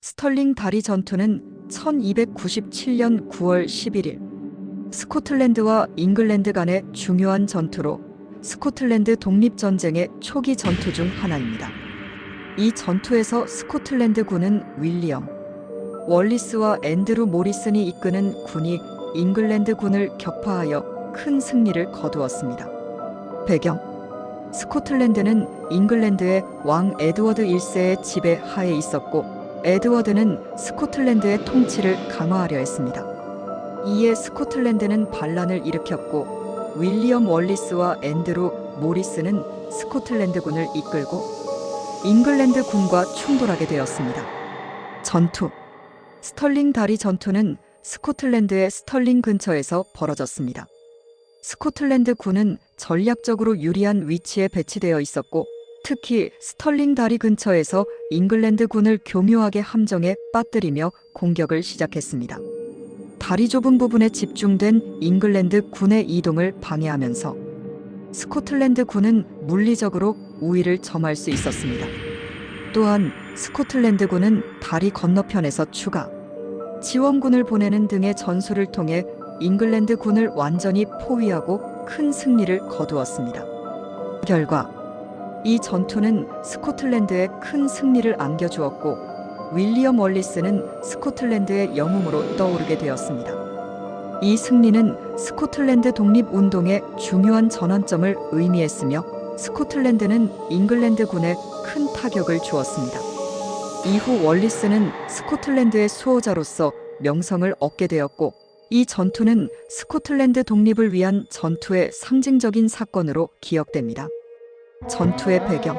스털링 다리 전투는 1297년 9월 11일 스코틀랜드와 잉글랜드 간의 중요한 전투로 스코틀랜드 독립전쟁의 초기 전투 중 하나입니다. 이 전투에서 스코틀랜드군은 윌리엄 월리스와 앤드루 모리슨이 이끄는 군이 잉글랜드군을 격파하여 큰 승리를 거두었습니다. 배경: 스코틀랜드는 잉글랜드의 왕 에드워드 1세의 지배 하에 있었고 에드워드는 스코틀랜드의 통치를 강화하려 했습니다. 이에 스코틀랜드는 반란을 일으켰고 윌리엄 월리스와 앤드루 모리스는 스코틀랜드군을 이끌고 잉글랜드 군과 충돌하게 되었습니다. 전투: 스털링 다리 전투는 스코틀랜드의 스털링 근처에서 벌어졌습니다. 스코틀랜드 군은 전략적으로 유리한 위치에 배치되어 있었고 특히 스털링 다리 근처에서 잉글랜드 군을 교묘하게 함정에 빠뜨리며 공격을 시작했습니다. 다리 좁은 부분에 집중된 잉글랜드 군의 이동을 방해하면서 스코틀랜드 군은 물리적으로 우위를 점할 수 있었습니다. 또한 스코틀랜드 군은 다리 건너편에서 추가 지원군을 보내는 등의 전술을 통해 잉글랜드 군을 완전히 포위하고 큰 승리를 거두었습니다. 결과 이 전투는 스코틀랜드에 큰 승리를 안겨주었고 윌리엄 월리스는 스코틀랜드의 영웅으로 떠오르게 되었습니다. 이 승리는 스코틀랜드 독립운동의 중요한 전환점을 의미했으며 스코틀랜드는 잉글랜드 군에 큰 타격을 주었습니다. 이후 월리스는 스코틀랜드의 수호자로서 명성을 얻게 되었고 이 전투는 스코틀랜드 독립을 위한 전투의 상징적인 사건으로 기억됩니다. 전투의 배경: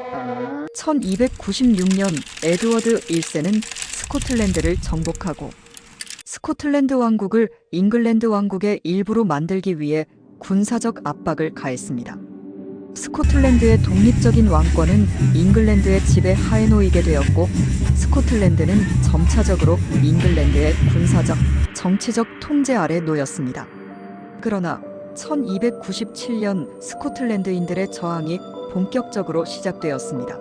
1296년 에드워드 1세는 스코틀랜드를 정복하고 스코틀랜드 왕국을 잉글랜드 왕국의 일부로 만들기 위해 군사적 압박을 가했습니다. 스코틀랜드의 독립적인 왕권은 잉글랜드의 지배 하에 놓이게 되었고 스코틀랜드는 점차적으로 잉글랜드의 군사적, 정치적 통제 아래 놓였습니다. 그러나 1297년 스코틀랜드인들의 저항이 본격적으로 시작되었습니다.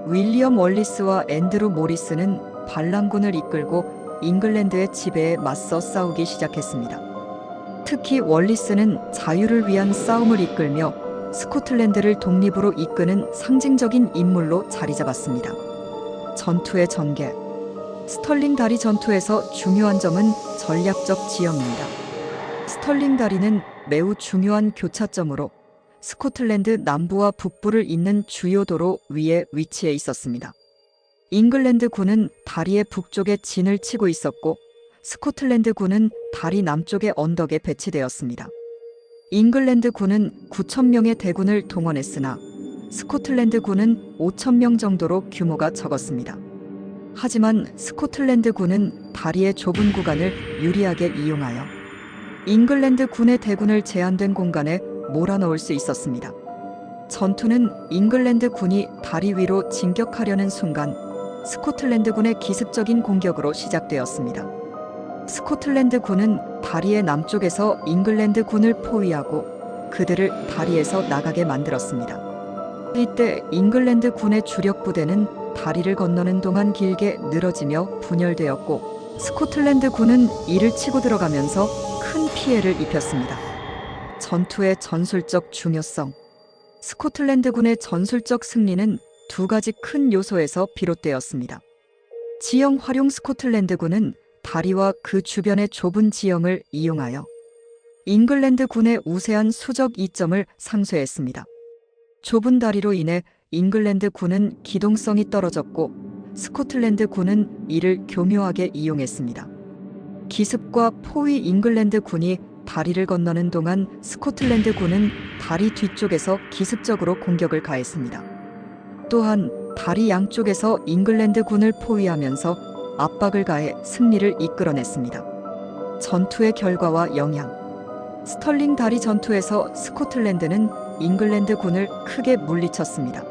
윌리엄 월리스와 앤드루 모리스는 반란군을 이끌고 잉글랜드의 지배에 맞서 싸우기 시작했습니다. 특히 월리스는 자유를 위한 싸움을 이끌며 스코틀랜드를 독립으로 이끄는 상징적인 인물로 자리 잡았습니다. 전투의 전개: 스털링 다리 전투에서 중요한 점은 전략적 지형입니다. 스털링 다리는 매우 중요한 교차점으로 스코틀랜드 남부와 북부를 잇는 주요 도로 위에 위치해 있었습니다. 잉글랜드 군은 다리의 북쪽에 진을 치고 있었고 스코틀랜드 군은 다리 남쪽의 언덕에 배치되었습니다. 잉글랜드 군은 9,000명의 대군을 동원했으나 스코틀랜드 군은 5,000명 정도로 규모가 적었습니다. 하지만 스코틀랜드 군은 다리의 좁은 구간을 유리하게 이용하여 잉글랜드 군의 대군을 제한된 공간에 몰아넣을 수 있었습니다. 전투는 잉글랜드 군이 다리 위로 진격하려는 순간 스코틀랜드 군의 기습적인 공격으로 시작되었습니다. 스코틀랜드 군은 다리의 남쪽에서 잉글랜드 군을 포위하고 그들을 다리에서 나가게 만들었습니다. 이때 잉글랜드 군의 주력 부대는 다리를 건너는 동안 길게 늘어지며 분열되었고 스코틀랜드 군은 이를 치고 들어가면서 큰 피해를 입혔습니다. 전투의 전술적 중요성: 스코틀랜드 군의 전술적 승리는 두 가지 큰 요소에서 비롯되었습니다. 지형 활용: 스코틀랜드 군은 다리와 그 주변의 좁은 지형을 이용하여 잉글랜드 군의 우세한 수적 이점을 상쇄했습니다. 좁은 다리로 인해 잉글랜드 군은 기동성이 떨어졌고 스코틀랜드 군은 이를 교묘하게 이용했습니다. 기습과 포위: 잉글랜드 군이 다리를 건너는 동안 스코틀랜드 군은 다리 뒤쪽에서 기습적으로 공격을 가했습니다. 또한 다리 양쪽에서 잉글랜드 군을 포위하면서 압박을 가해 승리를 이끌어냈습니다. 전투의 결과와 영향: 스털링 다리 전투에서 스코틀랜드는 잉글랜드 군을 크게 물리쳤습니다.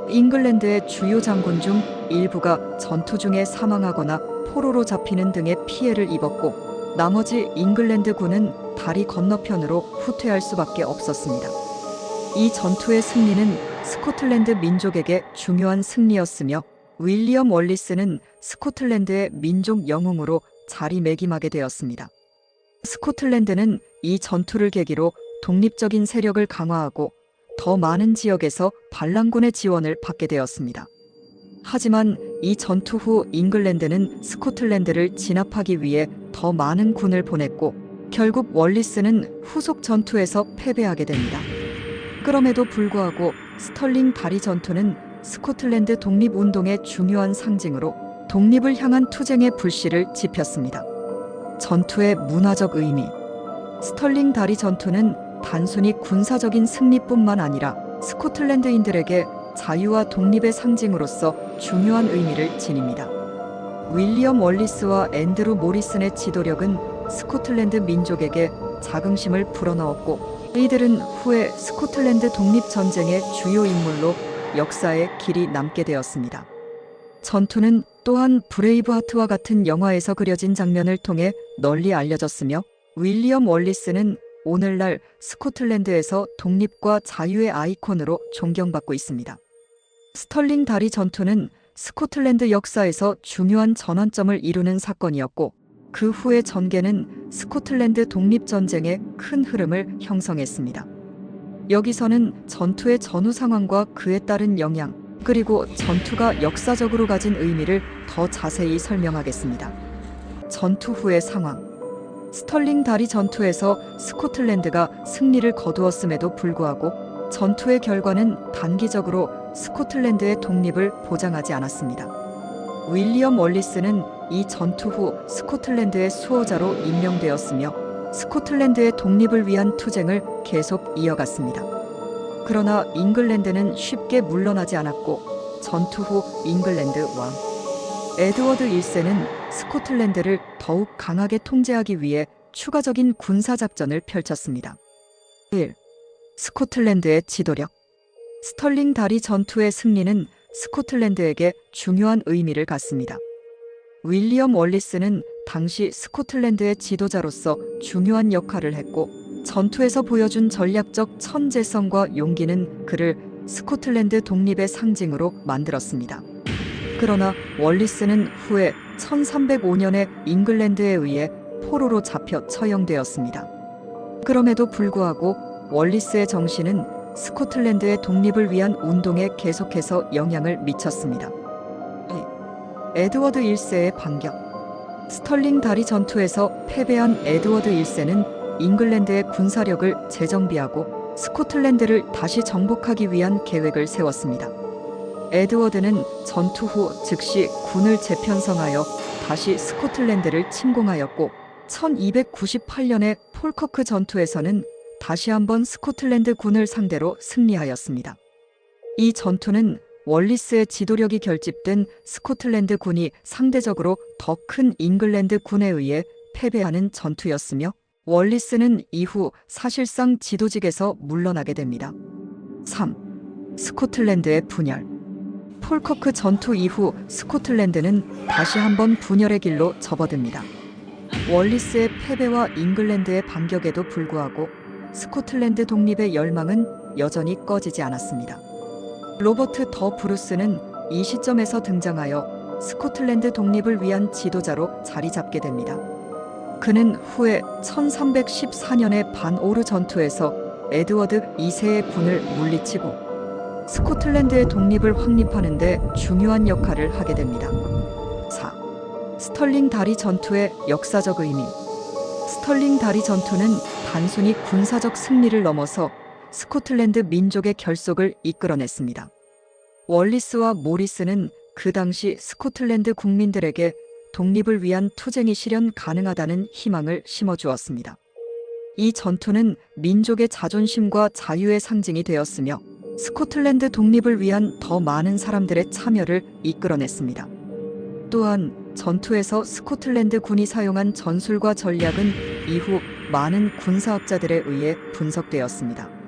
잉글랜드의 주요 장군 중 일부가 전투 중에 사망하거나 포로로 잡히는 등의 피해를 입었고 나머지 잉글랜드 군은 다리 건너편으로 후퇴할 수밖에 없었습니다. 이 전투의 승리는 스코틀랜드 민족에게 중요한 승리였으며 윌리엄 월리스는 스코틀랜드의 민족 영웅으로 자리매김하게 되었습니다. 스코틀랜드는 이 전투를 계기로 독립적인 세력을 강화하고 더 많은 지역에서 반란군의 지원을 받게 되었습니다. 하지만 이 전투 후 잉글랜드는 스코틀랜드를 진압하기 위해 더 많은 군을 보냈고 결국 월리스는 후속 전투에서 패배하게 됩니다. 그럼에도 불구하고 스털링 다리 전투는 스코틀랜드 독립운동의 중요한 상징으로 독립을 향한 투쟁의 불씨를 지폈습니다. 전투의 문화적 의미. 스털링 다리 전투는 단순히 군사적인 승리뿐만 아니라 스코틀랜드인들에게 자유와 독립의 상징으로서 중요한 의미를 지닙니다. 윌리엄 월리스와 앤드루 모리슨의 지도력은 스코틀랜드 민족에게 자긍심을 불어넣었고 이들은 후에 스코틀랜드 독립전쟁의 주요 인물로 역사에 길이 남게 되었습니다. 전투는 또한 브레이브하트와 같은 영화에서 그려진 장면을 통해 널리 알려졌으며 윌리엄 월리스는 오늘날 스코틀랜드에서 독립과 자유의 아이콘으로 존경받고 있습니다. 스털링 다리 전투는 스코틀랜드 역사에서 중요한 전환점을 이루는 사건이었고 그 후의 전개는 스코틀랜드 독립전쟁의 큰 흐름을 형성했습니다. 여기서는 전투의 전후 상황과 그에 따른 영향, 그리고 전투가 역사적으로 가진 의미를 더 자세히 설명하겠습니다. 전투 후의 상황. 스털링 다리 전투에서 스코틀랜드가 승리를 거두었음에도 불구하고 전투의 결과는 단기적으로 스코틀랜드의 독립을 보장하지 않았습니다. 윌리엄 월리스는 이 전투 후 스코틀랜드의 수호자로 임명되었으며 스코틀랜드의 독립을 위한 투쟁을 계속 이어갔습니다. 그러나 잉글랜드는 쉽게 물러나지 않았고 전투 후 잉글랜드 왕 에드워드 1세는 스코틀랜드를 더욱 강하게 통제하기 위해 추가적인 군사작전을 펼쳤습니다. 1. 스코틀랜드의 지도력. 스털링 다리 전투의 승리는 스코틀랜드에게 중요한 의미를 갖습니다. 윌리엄 월리스는 당시 스코틀랜드의 지도자로서 중요한 역할을 했고 전투에서 보여준 전략적 천재성과 용기는 그를 스코틀랜드 독립의 상징으로 만들었습니다. 그러나 월리스는 후에 1305년에 잉글랜드에 의해 포로로 잡혀 처형되었습니다. 그럼에도 불구하고 월리스의 정신은 스코틀랜드의 독립을 위한 운동에 계속해서 영향을 미쳤습니다. 에드워드 1세의 반격. 스털링 다리 전투에서 패배한 에드워드 1세는 잉글랜드의 군사력을 재정비하고 스코틀랜드를 다시 정복하기 위한 계획을 세웠습니다. 에드워드는 전투 후 즉시 군을 재편성하여 다시 스코틀랜드를 침공하였고 1298년의 폴커크 전투에서는 다시 한번 스코틀랜드 군을 상대로 승리하였습니다. 이 전투는 월리스의 지도력이 결집된 스코틀랜드 군이 상대적으로 더 큰 잉글랜드 군에 의해 패배하는 전투였으며 월리스는 이후 사실상 지도직에서 물러나게 됩니다. 3. 스코틀랜드의 분열. 폴커크 전투 이후 스코틀랜드는 다시 한번 분열의 길로 접어듭니다. 월리스의 패배와 잉글랜드의 반격에도 불구하고 스코틀랜드 독립의 열망은 여전히 꺼지지 않았습니다. 로버트 더 브루스는 이 시점에서 등장하여 스코틀랜드 독립을 위한 지도자로 자리 잡게 됩니다. 그는 후에 1314년의 반오르 전투에서 에드워드 2세의 군을 물리치고 스코틀랜드의 독립을 확립하는 데 중요한 역할을 하게 됩니다. 4. 스털링 다리 전투의 역사적 의미. 스털링 다리 전투는 단순히 군사적 승리를 넘어서 스코틀랜드 민족의 결속을 이끌어냈습니다. 월리스와 모리스는 그 당시 스코틀랜드 국민들에게 독립을 위한 투쟁이 실현 가능하다는 희망을 심어주었습니다. 이 전투는 민족의 자존심과 자유의 상징이 되었으며 스코틀랜드 독립을 위한 더 많은 사람들의 참여를 이끌어냈습니다. 또한 전투에서 스코틀랜드 군이 사용한 전술과 전략은 이후 많은 군사학자들에 의해 분석되었습니다.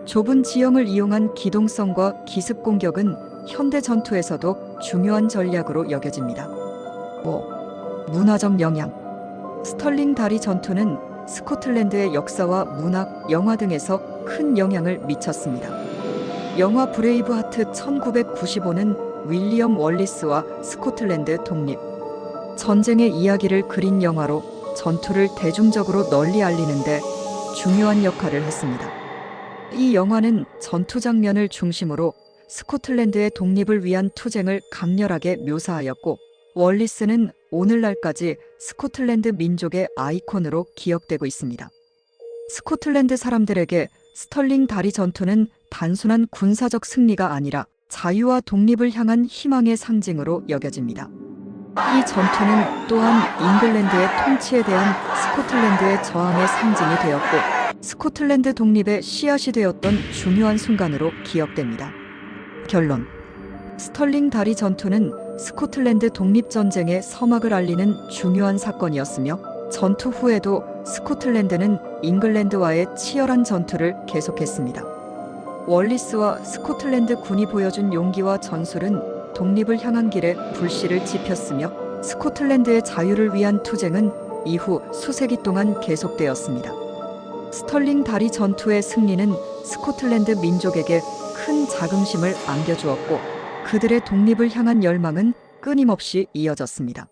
좁은 지형을 이용한 기동성과 기습 공격은 현대 전투에서도 중요한 전략으로 여겨집니다. 5. 문화적 영향. 스털링 다리 전투는 스코틀랜드의 역사와 문학, 영화 등에서 큰 영향을 미쳤습니다. 영화 브레이브하트 1995는 윌리엄 월리스와 스코틀랜드 독립. 전쟁의 이야기를 그린 영화로 전투를 대중적으로 널리 알리는데 중요한 역할을 했습니다. 이 영화는 전투 장면을 중심으로 스코틀랜드의 독립을 위한 투쟁을 강렬하게 묘사하였고, 월리스는 오늘날까지 스코틀랜드 민족의 아이콘으로 기억되고 있습니다. 스코틀랜드 사람들에게 스털링 다리 전투는 단순한 군사적 승리가 아니라 자유와 독립을 향한 희망의 상징으로 여겨집니다. 이 전투는 또한 잉글랜드의 통치에 대한 스코틀랜드의 저항의 상징이 되었고, 스코틀랜드 독립의 씨앗이 되었던 중요한 순간으로 기억됩니다. 결론. 스털링 다리 전투는 스코틀랜드 독립전쟁의 서막을 알리는 중요한 사건이었으며, 전투 후에도 스코틀랜드는 잉글랜드와의 치열한 전투를 계속했습니다. 월리스와 스코틀랜드 군이 보여준 용기와 전술은 독립을 향한 길에 불씨를 지폈으며, 스코틀랜드의 자유를 위한 투쟁은 이후 수세기 동안 계속되었습니다. 스털링 다리 전투의 승리는 스코틀랜드 민족에게 큰 자긍심을 안겨주었고, 그들의 독립을 향한 열망은 끊임없이 이어졌습니다.